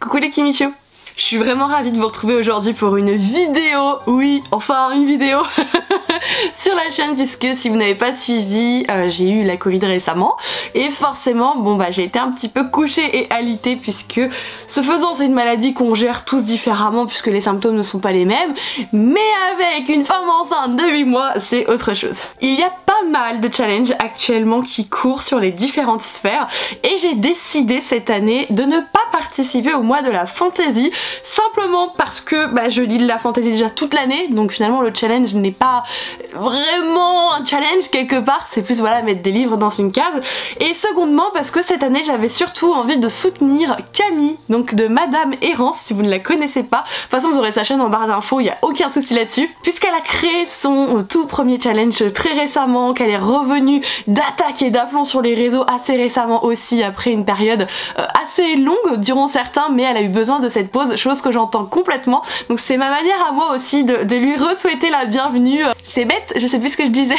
Coucou les Kimichou. Je suis vraiment ravie de vous retrouver aujourd'hui pour une vidéo, oui, enfin une vidéo sur la chaîne, puisque si vous n'avez pas suivi, j'ai eu la Covid récemment et forcément, bon bah j'ai été un petit peu couchée et alitée, puisque ce faisant c'est une maladie qu'on gère tous différemment puisque les symptômes ne sont pas les mêmes, mais avec une femme enceinte de 8 mois c'est autre chose. Il y a pas mal de challenges actuellement qui courent sur les différentes sphères et j'ai décidé cette année de ne pas participer au mois de la fantasy, simplement parce que bah, je lis de la fantasy déjà toute l'année, donc finalement le challenge n'est pas vraiment un challenge quelque part, c'est plus voilà mettre des livres dans une case. Et secondement parce que cette année j'avais surtout envie de soutenir Camille, donc de Madame Errance, si vous ne la connaissez pas. De toute façon vous aurez sa chaîne en barre d'infos, il n'y a aucun souci là-dessus, puisqu'elle a créé son tout premier challenge très récemment, qu'elle est revenue d'attaque et d'aplomb sur les réseaux assez récemment aussi, après une période assez longue diront certains, mais elle a eu besoin de cette pause, chose que j'entends complètement. Donc c'est ma manière à moi aussi de lui re-souhaiter la bienvenue. C'est bête, je sais plus ce que je disais.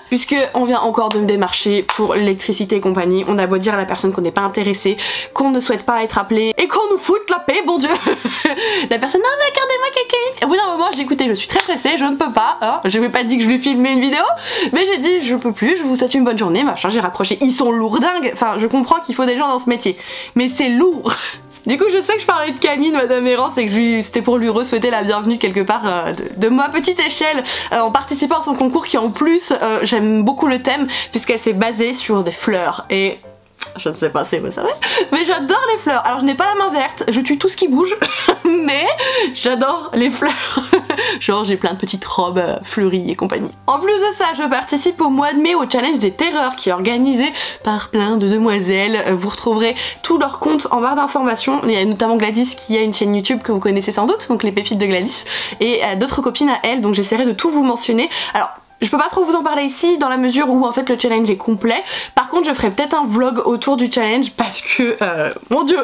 Puisque on vient encore de me démarcher pour l'électricité et compagnie, on a beau dire à la personne qu'on n'est pas intéressé, qu'on ne souhaite pas être appelé et qu'on nous foute la paix, bon Dieu. La personne, non mais accordez-moi quelques minutes. Au bout d'un moment j'ai écouté, je suis très pressée, je ne peux pas, hein. Je n'ai pas dit que je lui filmais une vidéo, mais j'ai dit je peux plus, je vous souhaite une bonne journée, machin, j'ai raccroché. Ils sont lourdingues, enfin je comprends qu'il faut des gens dans ce métier, mais c'est lourd. Du coup je sais que je parlais de Camille, de Madame Errance, et que c'était pour lui re-souhaiter la bienvenue quelque part de ma petite échelle en participant à son concours qui en plus j'aime beaucoup le thème puisqu'elle s'est basée sur des fleurs et je ne sais pas si vous savez, mais j'adore les fleurs. Alors je n'ai pas la main verte, je tue tout ce qui bouge, mais j'adore les fleurs. Genre j'ai plein de petites robes fleuries et compagnie. En plus de ça, je participe au mois de mai au challenge des terreurs qui est organisé par plein de demoiselles. Vous retrouverez tous leurs comptes en barre d'informations. Il y a notamment Gladys qui a une chaîne YouTube que vous connaissez sans doute, donc les pépites de Gladys, et d'autres copines à elle, donc j'essaierai de tout vous mentionner. Alors je peux pas trop vous en parler ici dans la mesure où en fait le challenge est complet. Par contre je ferai peut-être un vlog autour du challenge parce que mon dieu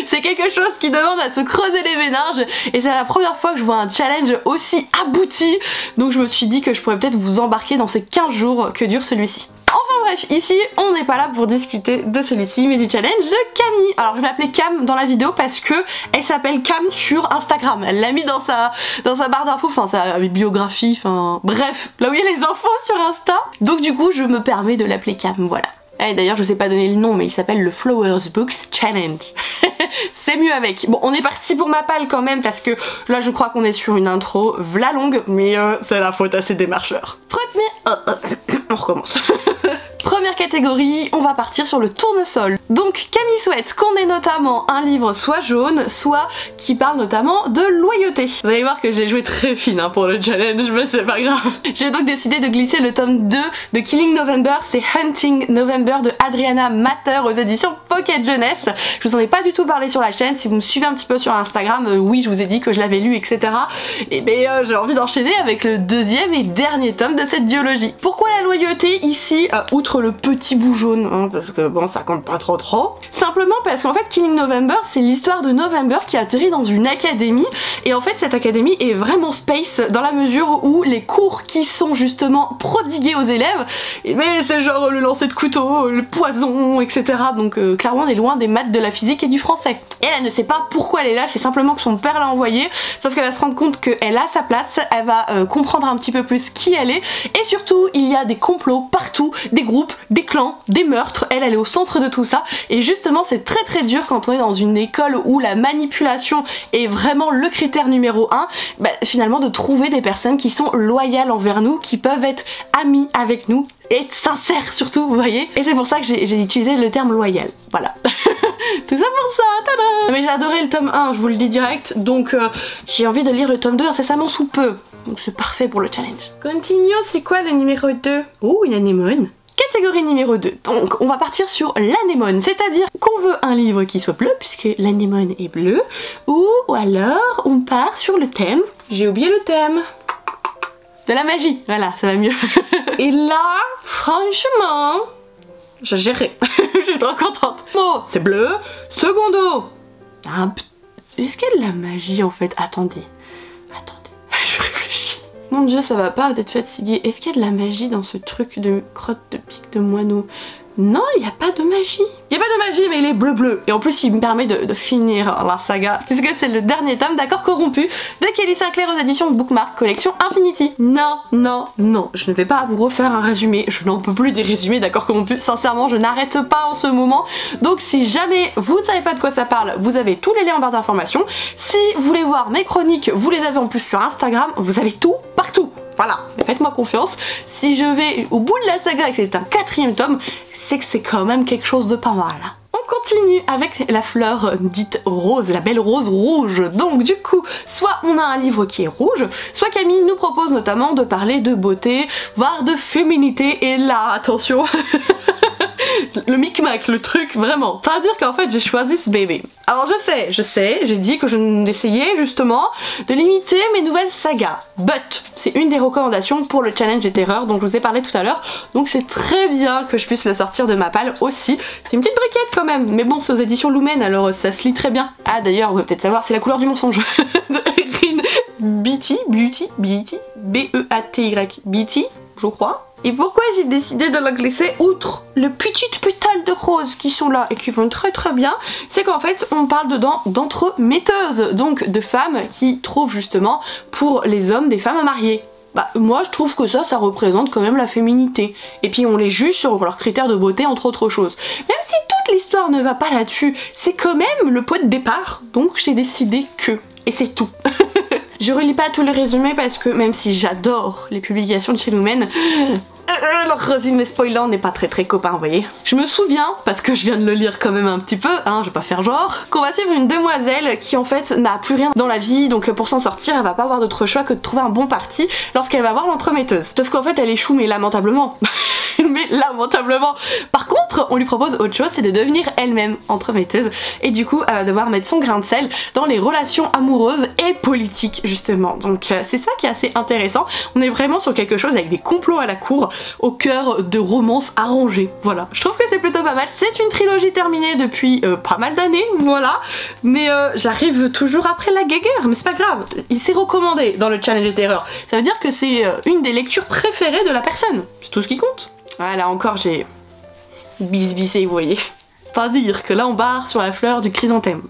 c'est quelque chose qui demande à se creuser les méninges et c'est la première fois que je vois un challenge aussi abouti, donc je me suis dit que je pourrais peut-être vous embarquer dans ces 15 jours que dure celui-ci. Enfin bref, ici on n'est pas là pour discuter de celui-ci mais du challenge de Camille. Alors je vais l'appeler Cam dans la vidéo parce que elle s'appelle Cam sur Instagram. Elle l'a mis dans sa barre d'infos, enfin sa biographie, enfin bref, là où il y a les infos sur Insta. Donc du coup je me permets de l'appeler Cam, voilà. Et d'ailleurs je sais pas donner le nom mais il s'appelle le Flowers Books Challenge. C'est mieux avec. Bon on est parti pour ma palle quand même parce que là je crois qu'on est sur une intro v'la longue, mais c'est la faute à ces démarcheurs. On recommence. Première catégorie, on va partir sur le tournesol. Donc Camille souhaite qu'on ait notamment un livre soit jaune, soit qui parle notamment de loyauté. Vous allez voir que j'ai joué très fine hein, pour le challenge, mais c'est pas grave. J'ai donc décidé de glisser le tome 2 de Killing November, c'est Hunting November de Adriana Matter aux éditions Pocket Jeunesse. Je vous en ai pas du tout parlé sur la chaîne, si vous me suivez un petit peu sur Instagram, oui je vous ai dit que je l'avais lu etc. Et ben j'ai envie d'enchaîner avec le deuxième et dernier tome de cette duologie. Pourquoi la loyauté ici, outre le petit bout jaune, hein, parce que bon ça compte pas trop. Simplement parce qu'en fait Killing November c'est l'histoire de November qui atterrit dans une académie et en fait cette académie est vraiment space dans la mesure où les cours qui sont justement prodigués aux élèves, et ben c'est genre le lancer de couteau, le poison etc. Donc clairement on est loin des maths, de la physique et du français. Et elle ne sait pas pourquoi elle est là, c'est simplement que son père l'a envoyée, sauf qu'elle va se rendre compte qu'elle a sa place, elle va comprendre un petit peu plus qui elle est et surtout il y a des complots partout, des groupes, des clans, des meurtres, elle est au centre de tout ça et justement c'est très dur quand on est dans une école où la manipulation est vraiment le critère numéro 1, bah, finalement de trouver des personnes qui sont loyales envers nous, qui peuvent être amies avec nous et être sincères surtout, vous voyez, et c'est pour ça que j'ai utilisé le terme loyal, voilà. Tout ça pour ça, tada. Mais j'ai adoré le tome 1, je vous le dis direct, donc j'ai envie de lire le tome 2 incessamment sous peu, donc c'est parfait pour le challenge. Continue, c'est quoi le numéro 2? Oh, une anémone. Catégorie numéro 2, donc on va partir sur l'anémone, c'est-à-dire qu'on veut un livre qui soit bleu, puisque l'anémone est bleue, ou alors on part sur le thème, j'ai oublié le thème, de la magie, voilà, ça va mieux. Et là, franchement, j'ai géré, je suis trop contente. Bon, c'est bleu, secondo, est-ce qu'il y a de la magie en fait? Attendez, je réfléchis. Mon dieu, ça va pas d'être fatiguée. Est-ce qu'il y a de la magie dans ce truc de crotte de pique de moineau? Non, il n'y a pas de magie. Il n'y a pas de magie, mais il est bleu. Et en plus, il me permet de finir la saga, puisque c'est le dernier tome d'Accords corrompus de Kelly Sinclair aux éditions Bookmark Collection Infinity. Non, non, non, je ne vais pas vous refaire un résumé. Je n'en peux plus des résumés d'Accords corrompus. Sincèrement, je n'arrête pas en ce moment. Donc si jamais vous ne savez pas de quoi ça parle, vous avez tous les liens en barre d'informations. Si vous voulez voir mes chroniques, vous les avez en plus sur Instagram. Vous avez tout partout. Voilà, faites-moi confiance. Si je vais au bout de la saga et que c'est un 4e tome, c'est que c'est quand même quelque chose de pas mal. On continue avec la fleur dite rose, la belle rose rouge. Donc du coup, soit on a un livre qui est rouge, soit Camille nous propose notamment de parler de beauté, voire de féminité. Et là, attention le micmac, le truc, vraiment. Pas dire qu'en fait j'ai choisi ce bébé. Alors je sais, j'ai dit que je n'essayais justement de limiter mes nouvelles sagas. But, c'est une des recommandations pour le challenge des terreurs dont je vous ai parlé tout à l'heure. Donc c'est très bien que je puisse le sortir de ma palle aussi. C'est une petite briquette quand même, mais bon c'est aux éditions Lumen alors ça se lit très bien. Ah d'ailleurs, vous pouvez peut-être savoir, c'est La couleur du mensonge de Erin Beatty, B-E-A-T-Y, Beatty, je crois. Et pourquoi j'ai décidé de la glisser outre les petites pétales de rose qui sont là et qui vont très très bien, c'est qu'en fait on parle dedans d'entremetteuses, donc de femmes qui trouvent justement pour les hommes des femmes à marier. Bah moi je trouve que ça représente quand même la féminité. Et puis on les juge sur leurs critères de beauté entre autres choses. Même si toute l'histoire ne va pas là-dessus, c'est quand même le point de départ, donc j'ai décidé que. Et c'est tout. Je relis pas tous les résumés parce que même si j'adore les publications de chez Lumen, leur résumé spoilant n'est pas très copain, vous voyez. Je me souviens, parce que je viens de le lire quand même un petit peu, hein, je vais pas faire genre, qu'on va suivre une demoiselle qui en fait n'a plus rien dans la vie, donc pour s'en sortir, elle va pas avoir d'autre choix que de trouver un bon parti lorsqu'elle va voir l'entremetteuse. Sauf qu'en fait elle échoue mais lamentablement. Mais lamentablement. Par contre, on lui propose autre chose, c'est de devenir elle-même entremetteuse, et du coup elle va devoir mettre son grain de sel dans les relations amoureuses et politiques justement. Donc c'est ça qui est assez intéressant. On est vraiment sur quelque chose avec des complots à la cour, au cœur de romances arrangées. Voilà, je trouve que c'est plutôt pas mal. C'est une trilogie terminée depuis pas mal d'années, voilà. Mais j'arrive toujours après la guéguerre, mais c'est pas grave. Il s'est recommandé dans le challenge des terreurs. Ça veut dire que c'est une des lectures préférées de la personne. C'est tout ce qui compte. Ah, là encore j'ai bisbissé, vous voyez. C'est-à-dire que là on barre sur la fleur du chrysanthème.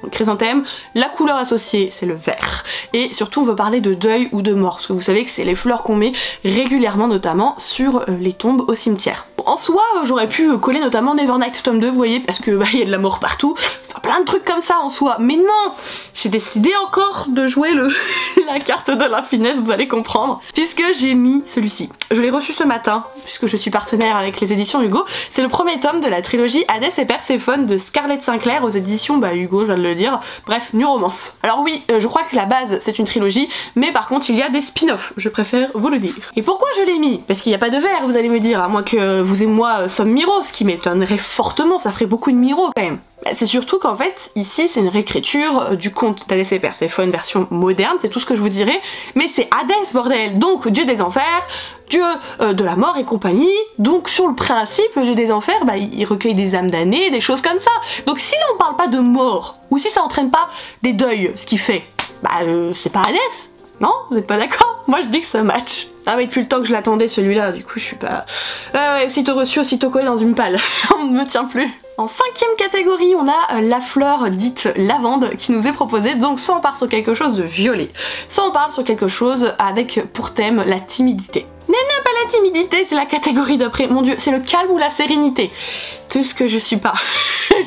Le chrysanthème, la couleur associée c'est le vert. Et surtout on veut parler de deuil ou de mort, parce que vous savez que c'est les fleurs qu'on met régulièrement notamment sur les tombes au cimetière. En soi j'aurais pu coller notamment Nevernight tome 2, vous voyez, parce que bah, y a de la mort partout, enfin, plein de trucs comme ça en soi, mais non, j'ai décidé encore de jouer la carte de la finesse, vous allez comprendre, puisque j'ai mis celui-ci. Je l'ai reçu ce matin, puisque je suis partenaire avec les éditions Hugo. C'est le premier tome de la trilogie Hadès et Perséphone de Scarlett Sinclair aux éditions Hugo, je viens de le dire, bref, New Romance. Alors oui, je crois que la base c'est une trilogie, mais par contre il y a des spin-offs, je préfère vous le dire. Et pourquoi je l'ai mis? Parce qu'il n'y a pas de vert, vous allez me dire, à moins que vous et moi sommes Miro, ce qui m'étonnerait fortement, ça ferait beaucoup de Miro quand même. C'est surtout qu'en fait, ici c'est une réécriture du conte d'Hadès et Perséphone version moderne, c'est tout ce que je vous dirais, mais c'est Hadès, bordel, donc dieu des enfers, dieu de la mort et compagnie, donc sur le principe, le dieu des enfers, il recueille des âmes damnées, des choses comme ça. Donc si là on parle pas de mort, ou si ça entraîne pas des deuils, ce qui fait, c'est pas Hadès, non? Vous êtes pas d'accord? Moi je dis que ça match. Ah mais depuis le temps que je l'attendais celui-là, du coup je suis pas... ouais, aussitôt reçu, aussitôt collé dans une palle, on ne me tient plus. En 5e catégorie, on a la fleur dite lavande qui nous est proposée, donc soit on part sur quelque chose de violet, soit on part sur quelque chose avec pour thème la timidité. Non, pas la timidité, c'est la catégorie d'après, mon dieu, c'est le calme ou la sérénité. Tout ce que je suis pas.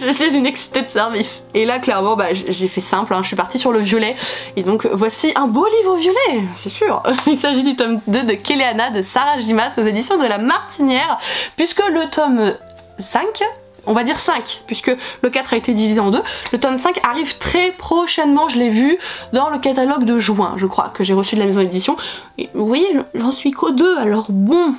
Je suis une excitée de service. Et là, clairement, j'ai fait simple, hein, je suis partie sur le violet. Et donc, voici un beau livre violet, c'est sûr. Il s'agit du tome 2 de Kéléana de Sarah Jimas aux éditions de La Martinière, puisque le tome 5... on va dire 5, puisque le 4 a été divisé en 2. Le tome 5 arrive très prochainement, je l'ai vu dans le catalogue de juin, je crois, que j'ai reçu de la maison d'édition. Et vous voyez, j'en suis qu'au 2, alors bon...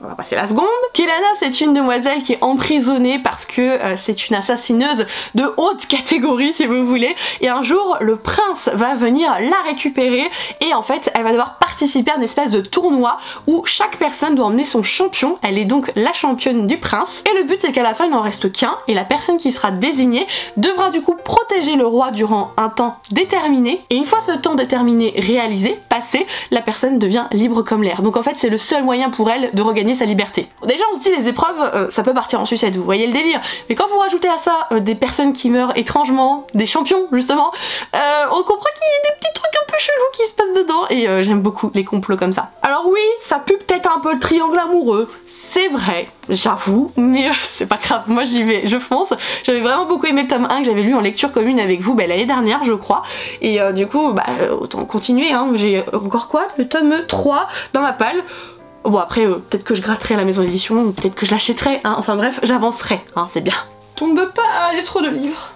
on va passer la seconde. Kéléana, c'est une demoiselle qui est emprisonnée parce que c'est une assassineuse de haute catégorie si vous voulez, et un jour le prince va venir la récupérer et en fait elle va devoir participer à une espèce de tournoi où chaque personne doit emmener son champion. Elle est donc la championne du prince et le but c'est qu'à la fin il n'en reste qu'un et la personne qui sera désignée devra du coup protéger le roi durant un temps déterminé, et une fois ce temps déterminé réalisé, passé, la personne devient libre comme l'air. Donc en fait c'est le seul moyen pour elle de regagner gagner sa liberté. Déjà on se dit les épreuves, ça peut partir en sucette, vous voyez le délire, mais quand vous rajoutez à ça des personnes qui meurent étrangement, des champions justement, on comprend qu'il y a des petits trucs un peu chelous qui se passent dedans, et j'aime beaucoup les complots comme ça. Alors oui, ça pue peut-être un peu le triangle amoureux, c'est vrai, j'avoue, mais c'est pas grave, moi j'y vais, je fonce. J'avais vraiment beaucoup aimé le tome 1 que j'avais lu en lecture commune avec vous l'année dernière je crois, et du coup autant continuer, hein. J'ai encore quoi, le tome 3 dans ma palle. Bon après peut-être que je gratterai à la maison d'édition, peut-être que je l'achèterai, hein. Enfin bref, j'avancerai, hein, c'est bien. Tombe pas, il y a trop de livres.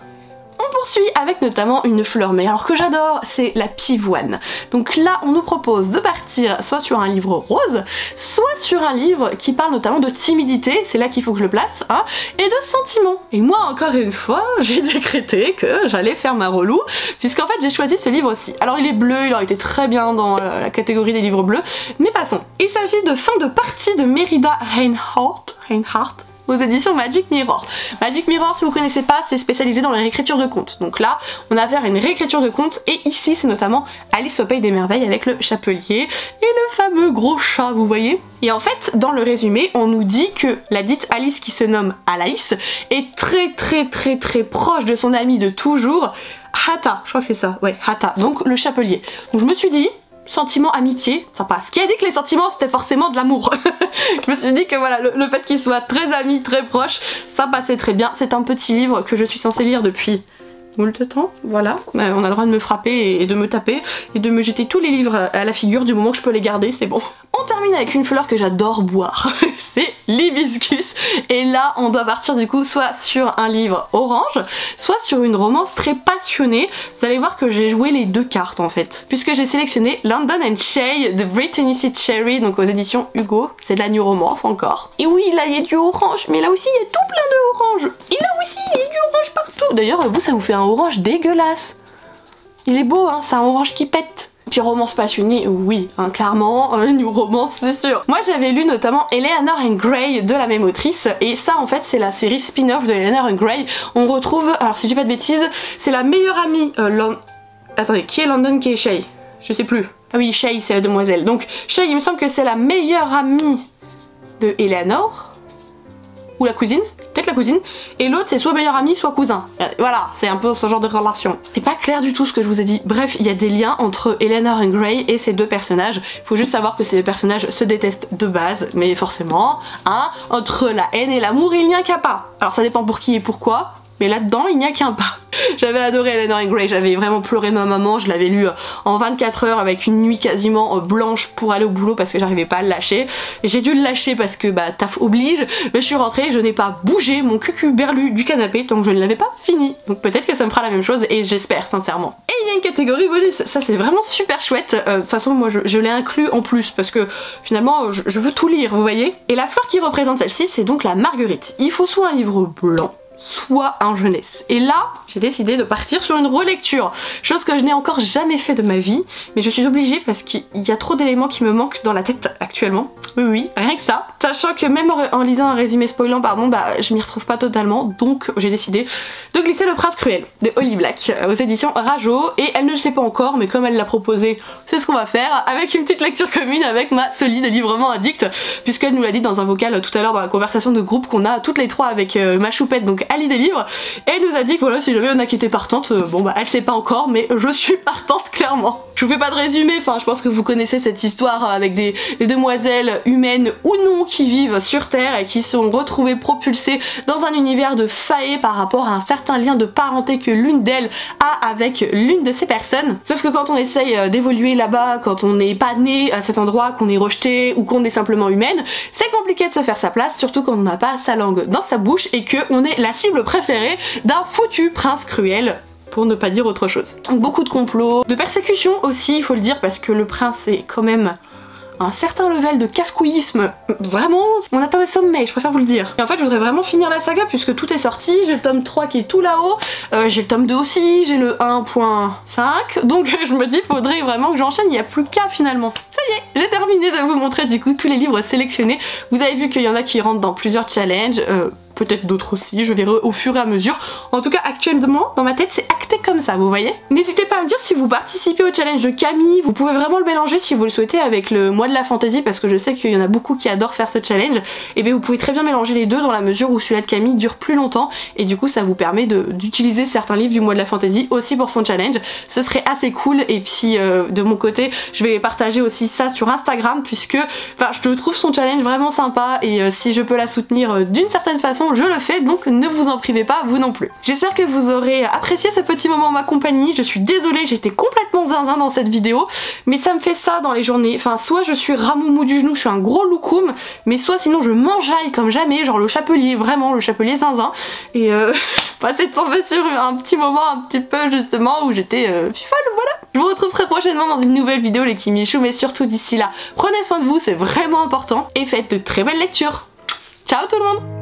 On poursuit avec notamment une fleur, mais alors que j'adore, c'est la pivoine. Donc là, on nous propose de partir soit sur un livre rose, soit sur un livre qui parle notamment de timidité, c'est là qu'il faut que je le place, hein, et de sentiments. Et moi, encore une fois, j'ai décrété que j'allais faire ma relou, puisqu'en fait, j'ai choisi ce livre aussi. Alors il est bleu, il aurait été très bien dans la catégorie des livres bleus, mais passons. Il s'agit de Fin de partie de Mérida Reinhardt, aux éditions Magic Mirror. Magic Mirror, si vous connaissez pas, c'est spécialisé dans la réécriture de contes. Donc là, on a affaire à une réécriture de contes, et ici c'est notamment Alice au Pays des Merveilles avec le chapelier et le fameux gros chat, vous voyez. Et en fait, dans le résumé, on nous dit que la dite Alice qui se nomme Alaïs est très proche de son ami de toujours, Hata, je crois que c'est ça, ouais, Hata, donc le chapelier. Donc je me suis dit, sentiment, amitié, ça passe. Qui a dit que les sentiments c'était forcément de l'amour? Je me suis dit que voilà, le fait qu'ils soient très amis, très proches, ça passait très bien. C'est un petit livre que je suis censée lire depuis moult temps, voilà. On a le droit de me frapper et de me taper et de me jeter tous les livres à la figure du moment que je peux les garder, c'est bon. On termine avec une fleur que j'adore boire, c'est l'hibiscus. Et là, on doit partir du coup soit sur un livre orange, soit sur une romance très passionnée. Vous allez voir que j'ai joué les deux cartes en fait, puisque j'ai sélectionné London and Shay de Brittany C. Cherry, donc aux éditions Hugo. C'est de la new romance encore. Et oui, là il y a du orange, mais là aussi il y a tout plein de orange. Et là aussi il y a du orange partout. D'ailleurs, vous, ça vous fait un orange dégueulasse. Il est beau, hein, c'est un orange qui pète. Puis romance passionnée, oui, hein, clairement, new romance, c'est sûr. Moi j'avais lu notamment Eleanor and Gray de la même autrice, et ça en fait c'est la série spin-off de Eleanor and Gray. On retrouve, alors si je dis pas de bêtises, c'est la meilleure amie, attendez, qui est London, qui est Shay? Je sais plus. Ah oui, Shay c'est la demoiselle. Donc Shay, il me semble que c'est la meilleure amie de Eleanor, ou la cousine, peut-être la cousine, et l'autre c'est soit meilleur ami soit cousin. Voilà, c'est un peu ce genre de relation. C'est pas clair du tout ce que je vous ai dit. Bref, il y a des liens entre Eleanor and Gray et ces deux personnages. Il faut juste savoir que ces deux personnages se détestent de base, mais forcément, hein, entre la haine et l'amour, il n'y a qu'un pas. Alors ça dépend pour qui et pourquoi, mais là-dedans, il n'y a qu'un pas. J'avais adoré Eleanor and Gray, j'avais vraiment pleuré ma maman, je l'avais lu en 24 heures avec une nuit quasiment blanche pour aller au boulot parce que j'arrivais pas à le lâcher. J'ai dû le lâcher parce que bah taf oblige, mais je suis rentrée, je n'ai pas bougé mon cucuberlu du canapé tant que je ne l'avais pas fini. Donc peut-être que ça me fera la même chose et j'espère sincèrement. Et il y a une catégorie bonus, ça c'est vraiment super chouette. De toute façon moi je l'ai inclus en plus parce que finalement je veux tout lire, vous voyez. Et la fleur qui représente celle-ci c'est donc la marguerite. Il faut soit un livre blanc, soit un jeunesse. Et là, j'ai décidé de partir sur une relecture, chose que je n'ai encore jamais fait de ma vie, mais je suis obligée parce qu'il y a trop d'éléments qui me manquent dans la tête actuellement. Oui, rien que ça. Sachant que même en lisant un résumé spoilant, pardon, bah je m'y retrouve pas totalement, donc j'ai décidé de glisser Le Prince Cruel de Holly Black aux éditions Rajo, et elle ne le sait pas encore, mais comme elle l'a proposé, c'est ce qu'on va faire, avec une petite lecture commune avec ma solide librement addict, puisqu'elle nous l'a dit dans un vocal tout à l'heure dans la conversation de groupe qu'on a toutes les trois avec ma choupette, donc Ali des livres, et elle nous a dit que voilà, si jamais on a quitté partante, bon bah elle sait pas encore, mais je suis partante clairement. Je vous fais pas de résumé, enfin je pense que vous connaissez cette histoire avec des demoiselles humaines ou non qui vivent sur Terre et qui sont retrouvées propulsées dans un univers de faées par rapport à un certain lien de parenté que l'une d'elles a avec l'une de ces personnes. Sauf que quand on essaye d'évoluer là-bas, quand on n'est pas né à cet endroit, qu'on est rejeté ou qu'on est simplement humaine, c'est compliqué de se faire sa place, surtout quand on n'a pas sa langue dans sa bouche et qu'on est la cible préférée d'un foutu prince cruel, pour ne pas dire autre chose. Donc beaucoup de complots, de persécutions aussi, il faut le dire, parce que le prince est quand même un certain level de casse-couillisme. Vraiment, on atteint des sommets, je préfère vous le dire. Et en fait, je voudrais vraiment finir la saga puisque tout est sorti. J'ai le tome 3 qui est tout là-haut, j'ai le tome 2 aussi, j'ai le 1.5, donc je me dis, faudrait vraiment que j'enchaîne, il n'y a plus qu'à finalement. Ça y est, j'ai terminé de vous montrer du coup tous les livres sélectionnés. Vous avez vu qu'il y en a qui rentrent dans plusieurs challenges. peut-être d'autres aussi, je verrai au fur et à mesure. En tout cas actuellement dans ma tête c'est acté comme ça, vous voyez. N'hésitez pas à me dire si vous participez au challenge de Camille, vous pouvez vraiment le mélanger si vous le souhaitez avec le mois de la fantaisie parce que je sais qu'il y en a beaucoup qui adorent faire ce challenge. Et bien vous pouvez très bien mélanger les deux dans la mesure où celui-là de Camille dure plus longtemps et du coup ça vous permet d'utiliser certains livres du mois de la fantaisie aussi pour son challenge. Ce serait assez cool et puis de mon côté je vais partager aussi ça sur Instagram puisque je trouve son challenge vraiment sympa et si je peux la soutenir d'une certaine façon je le fais, donc ne vous en privez pas vous non plus. J'espère que vous aurez apprécié ce petit moment en ma compagnie. Je suis désolée, j'étais complètement zinzin dans cette vidéo mais ça me fait ça dans les journées, enfin soit je suis ramoumou du genou, je suis un gros loukoum, mais soit sinon je m'enjaille comme jamais, genre le chapelier, vraiment le chapelier zinzin et c'est tombé sur un petit moment un petit peu justement où j'étais folle, voilà. Je vous retrouve très prochainement dans une nouvelle vidéo les Kimichou, mais surtout d'ici là, prenez soin de vous, c'est vraiment important et faites de très belles lectures. Ciao tout le monde!